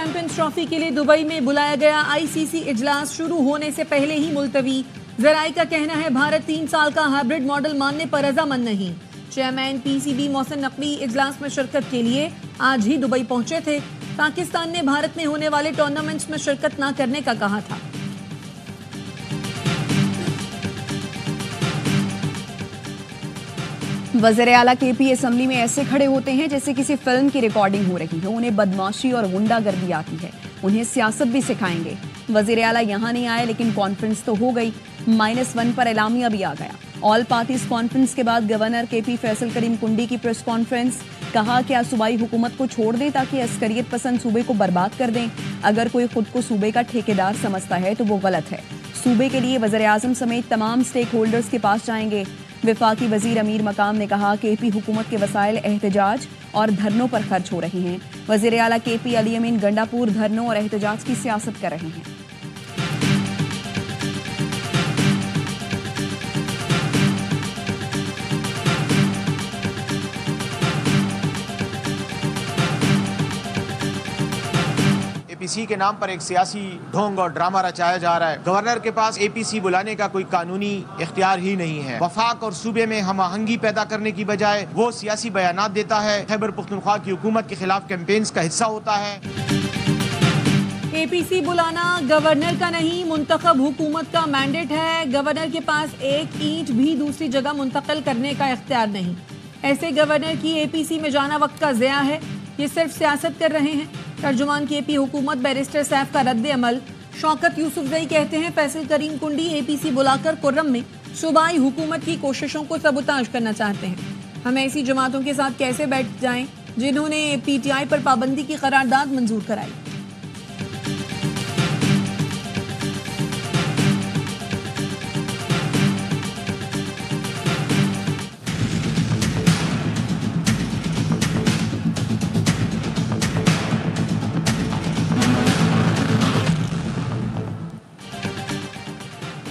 Champions trophy के लिए Dubai में बुलाया गया आईसीसी इजलास शुरू होने से पहले ही मुलतवी। जराए का कहना है भारत 3 साल का हाइब्रिड मॉडल मानने पर रजामंद नहीं। चेयरमैन पीसीबी मोहसिन नकवी इजलास में शिरकत के लिए आज ही दुबई पहुंचे थे। पाकिस्तान ने भारत में होने वाले टूर्नामेंट्स में शिरकत न करने का कहा था। वज़ीर आला केपी असेंबली में ऐसे खड़े होते हैं जैसे किसी फिल्म की रिकॉर्डिंग हो रही है। उन्हें बदमाशी और गुंडागर्दी आती है, उन्हें सियासत भी सिखाएंगे। वज़ीर आला यहाँ नहीं आए लेकिन कॉन्फ्रेंस तो हो गई। -1 पर एलामिया भी आ गया। ऑल पार्टीज कॉन्फ्रेंस के बाद गवर्नर केपी फैसल करीम कुंडी की प्रेस कॉन्फ्रेंस। कहा क्या सूबाई हुकूमत को छोड़ दें ताकि अस्करियत पसंद सूबे को बर्बाद कर दें। अगर कोई खुद को सूबे का ठेकेदार समझता है तो वो गलत है। सूबे के लिए वज़ीर आज़म समेत तमाम स्टेक होल्डर्स के पास जाएंगे। विफाकी वजीर अमीर मकाम ने कहा केपी हुकूमत के वसाइल एहतजाज और धरनों पर खर्च हो रहे हैं। वज़ीर आला केपी अली अमीन गंडापुर धरनों और एहतजाज की सियासत कर रहे हैं। एपीसी के नाम पर एक सियासी ढोंग और ड्रामा रचाया जा रहा है। गवर्नर के पास एपीसी बुलाने का कोई कानूनी इख्तियार ही नहीं है। वफाक और सूबे में हम आहंगी पैदा करने की बजाय वो सियासी बयानात देता है। खैबर पख्तूनख्वा की हुकूमत के खिलाफ कैंपेन्स का हिस्सा होता है। एपीसी बुलाना गवर्नर का नहीं, मुंतखब हुकूमत का मैंडेट है। गवर्नर के पास एक ईंट भी दूसरी जगह मुंतकिल करने का इख्तियार नहीं। ऐसे गवर्नर की एपीसी में जाना वक्त का ज़िया है। ये सिर्फ सियासत कर रहे हैं। तर्जुमान केपी हुकूमत बैरिस्टर सैफ का रद्द अमल। शौकत यूसुफजई कहते हैं फैसल करीम कुंडी एपीसी बुलाकर कुर्रम में सूबाई हुकूमत की कोशिशों को सबूताज करना चाहते हैं। हम ऐसी जमातों के साथ कैसे बैठ जाएं जिन्होंने पीटीआई पर पाबंदी की करारदाद मंजूर कराई।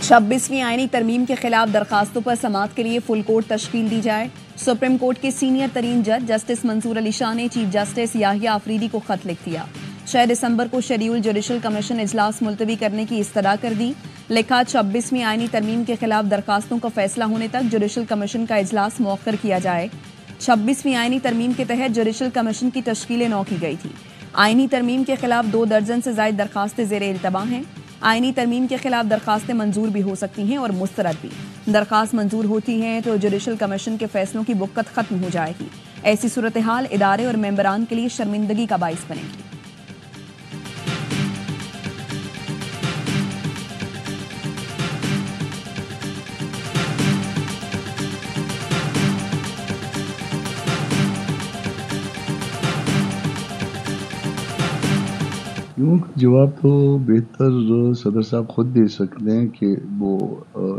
छब्बीसवीं आईनी तरमीम के खिलाफ दरखास्तों पर समाअत के लिए फुल कोर्ट तश्कील दी जाए। सुप्रीम कोर्ट के सीनियर तरीन जज जस्टिस मंसूर अली शाह ने चीफ जस्टिस याहिया अफरीदी को खत लिख दिया। 6 दिसंबर को शेड्यूल जुडिशल कमीशन इजलास मुलतवी करने की इस्तदा कर दी। लिखा 26वीं आईनी तरमीम के खिलाफ दरखास्तों का फैसला होने तक जुडिशल कमीशन का इजलास मौखर किया जाए। 26वीं आईनी तरमीम के तहत जुडिशल कमीशन की तश्कील नौ की गई थी। आईनी तरमीम के खिलाफ 2 दर्जन से ज्यादा दरखास्तें ज़ेरे इल्तवा हैं। आईनी तरमीम के खिलाफ दरखास्तें मंजूर भी हो सकती हैं और मुस्तरद भी। दरखास्त मंजूर होती हैं तो जुडिशल कमीशन के फैसलों की बुक्कत खत्म हो जाएगी। ऐसी सूरत हाल इदारे और मेंबरान के लिए शर्मिंदगी का बाइस बनेगी। जवाब तो बेहतर सदर साहब खुद दे सकते हैं कि वो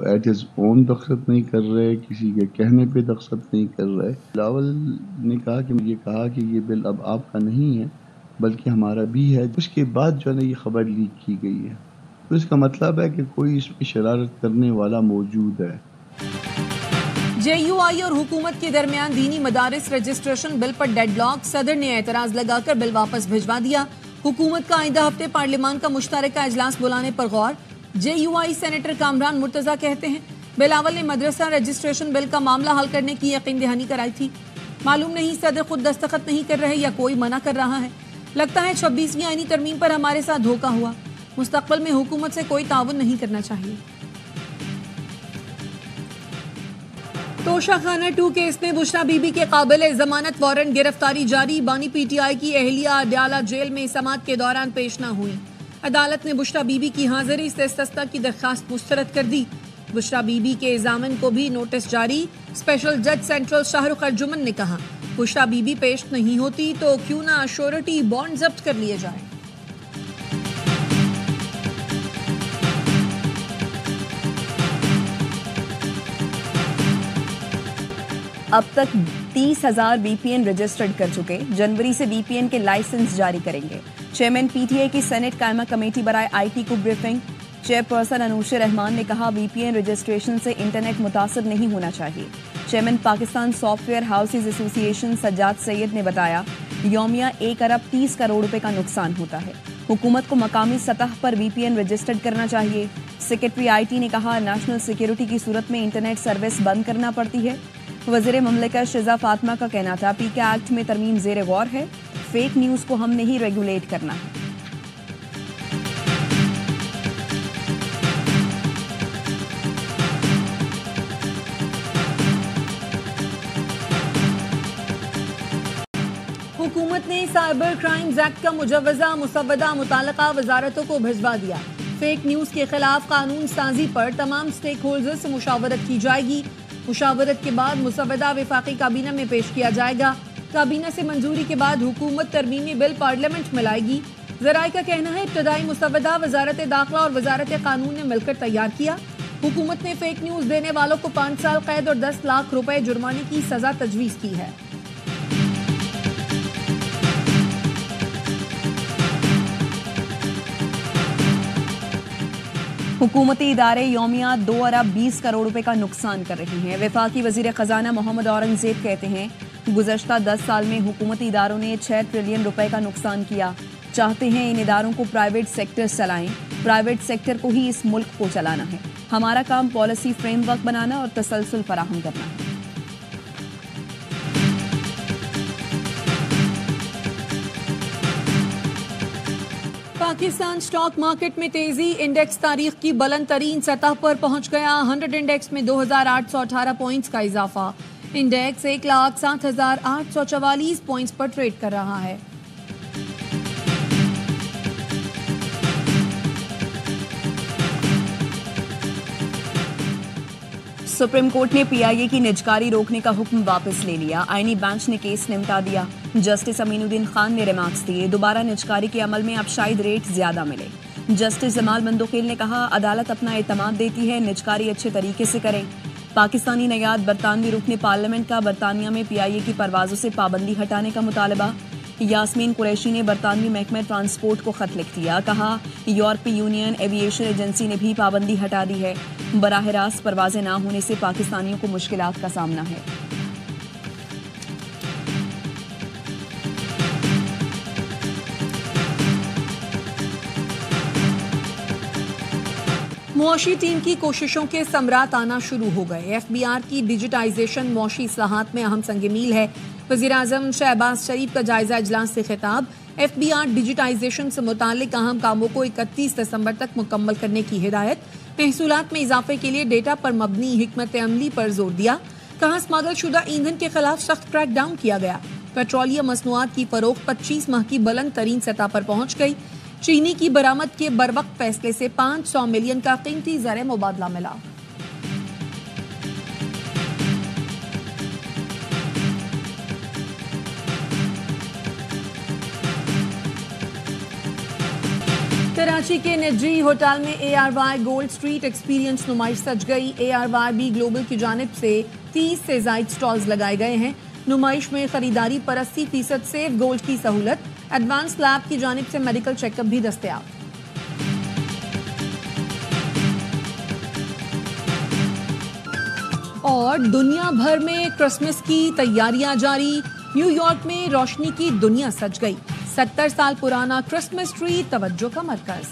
एट हिज ओन दख्खत नहीं कर रहे, किसी के कहने पे दख्खत नहीं कर रहे। बिलावल ने कहा कि ये कहा कि ये बिल अब आपका नहीं है बल्कि हमारा भी है। उसके बाद जो है ये खबर लीक की गई है तो इसका मतलब है कि कोई इसमें शरारत करने वाला मौजूद है। जेयूआई और हुकूमत के दरमियान दीनी मदारिस रजिस्ट्रेशन बिल पर डेडलॉक। सदर ने एतराज लगाकर बिल वापस भिजवा दिया। हुकूमत का आइंदा हफ्ते पार्लियामान का मुश्तरका इजलास बुलाने पर गौर। जेयूआई सेनेटर कामरान मुर्तजा कहते हैं बिलावल ने मदरसा रजिस्ट्रेशन बिल का मामला हल करने की यकीन दहानी कराई थी। मालूम नहीं सदर खुद दस्तखत नहीं कर रहे या कोई मना कर रहा है। लगता है 26वीं आईनी तरमीम पर हमारे साथ धोखा हुआ। मुस्तकबिल में हुकूमत से कोई ताउन नहीं करना चाहिए। तोशाखाना 2 केस में बुशरा बीबी के काबिल जमानत वारंट गिरफ्तारी जारी। बानी पीटीआई की अहलिया अडयाला जेल में समाअत के दौरान पेश न हुई। अदालत ने बुशरा बीबी की हाजिरी से इस्तस्ना की दरखास्त मुस्तरद कर दी। बुशरा बीबी के जामिन को भी नोटिस जारी। स्पेशल जज सेंट्रल शाहरुख अर्जुमन ने कहा बुशरा बीबी पेश नहीं होती तो क्यों ना श्योरिटी बॉन्ड जब्त कर लिए जाए। अब तक 30,000 वीपीएन रजिस्टर्ड कर चुके। जनवरी से वीपीएन के लाइसेंस जारी करेंगे। चेयरमैन पीटीआई की सेनेट कायमा कमेटी बराए आईटी को ब्रीफिंग। चेयरपर्सन अनूशे रहमान ने कहा वीपीएन रजिस्ट्रेशन से इंटरनेट मुतासर नहीं होना चाहिए। Chairman Pakistan software houses association Sajjad Syed ने बताया यौमिया 1 अरब 30 करोड़ रुपए का नुकसान होता है। हुकूमत को मकामी सतह पर VPN रजिस्टर्ड करना चाहिए। सेक्रेटरी IT ने कहा, नेशनल सिक्योरिटी की सूरत में इंटरनेट सर्विस बंद करना पड़ती है। वज़ीर ममलिकत शिजा फातिमा का कहना था, PK एक्ट में तरमीम ज़ेर गौर है, फेक न्यूज़ को हमने ही रेगुलेट करना है। हुकूमत ने साइबर क्राइम्स एक्ट का मुजव्वजा मुसव्वदा मुताल्लिका वजारतों को भिजवा दिया। फेक न्यूज़ के खिलाफ कानून साजी पर तमाम स्टेक होल्डर्स से मुशावरत की जाएगी। मुशावरत के बाद मुसव्वदा वफाकी काबीना में पेश किया जाएगा। काबीना से मंजूरी के बाद हुकूमत तरमीमी बिल पार्लियामेंट में लाएगी। ज़राए का कहना है, इब्तदाई मुसव्वदा वजारत दाखिला और वजारत कानून ने मिलकर तैयार किया। हुकूमत ने फेक न्यूज़ देने वालों को 5 साल कैद और 10 लाख रुपए जुर्माने की सजा तजवीज़ की है। हुकूमती इदारे यौमिया 2 अरब 20 करोड़ रुपए का नुकसान कर रही हैं। वफाकी वजीर खजाना मोहम्मद औरंगजेब कहते हैं, गुज़श्ता 10 साल में हुकूमती इदारों ने 6 ट्रिलियन रुपए का नुकसान किया। चाहते हैं इन इदारों को प्राइवेट सेक्टर चलाएं। प्राइवेट सेक्टर को ही इस मुल्क को चलाना है। हमारा काम पॉलिसी फ्रेमवर्क बनाना और तसलसल फराहम करना है। पाकिस्तान स्टॉक मार्केट में तेजी, इंडेक्स तारीख की बुलंद तरीन सतह पर पहुंच गया। 100 इंडेक्स में 2818 पॉइंट्स का इजाफा। इंडेक्स 1,07,844 पॉइंट्स पर ट्रेड कर रहा है। सुप्रीम कोर्ट ने PIA की निजकारी रोकने का हुक्म वापस ले लिया। आईनी बेंच ने केस निपटा दिया। जस्टिस अमीनुद्दीन खान ने रिमार्क्स दिए, दोबारा निजकारी के अमल में अब शायद रेट ज्यादा मिले। जस्टिस जमाल मंदोखेल ने कहा, अदालत अपना एतमाद देती है, निजकारी अच्छे तरीके से करें। पाकिस्तानी नयाद बरतानवी रुकने पार्लियामेंट का बरतानिया में PIA की परवाजों से पाबंदी हटाने का मुतालबा। यास्मीन कुरैशी ने बरतानवी महकमे ट्रांसपोर्ट को खत लिख दिया। कहा, यूरोपीय यूनियन एविएशन एजेंसी ने भी पाबंदी हटा दी है। बराह रास्त परवाजें ना होने से पाकिस्तानियों को मुश्किलात का सामना है। मुआशी टीम की कोशिशों के समरात आना शुरू हो गए। FBR की डिजिटाइजेशन मुआशी इस्लाहात में अहम संग मील है। वज़ीर-ए-आज़म शहबाज शरीफ का जायजा इजलास से खिताब। FBR डिजिटाइजेशन से मुतालिक अहम कामों को 31 दिसंबर तक मुकम्मल करने की हिदायत। महसूलात में इजाफे के लिए डेटा पर मबनी हिकमत अमली पर जोर दिया। कहा, स्मगल शुदा ईंधन के खिलाफ सख्त क्रैकडाउन किया गया। पेट्रोलियम मसनूआत की फरोख्त 25 माह की बुलंद तरीन सतह पर पहुंच गई। चीनी की बरामद के बरवक्त फैसले से 500 मिलियन का कीमती ज़र मुबादला मिला। कराची के निजी होटल में ARY गोल्ड स्ट्रीट एक्सपीरियंस नुमाइश सज गई। ARYB ग्लोबल की जानिब से 30 से ज़ायद स्टॉल्स लगाए गए हैं। नुमाइश में खरीदारी पर 80% सेव गोल्ड की सहूलत। एडवांस लैब की जानिब से मेडिकल चेकअप भी दस्तयाब। और दुनिया भर में क्रिसमस की तैयारियां जारी। न्यूयॉर्क में रोशनी की दुनिया सज गई। 70 साल पुराना क्रिसमस ट्री तवज्जो का मरकज।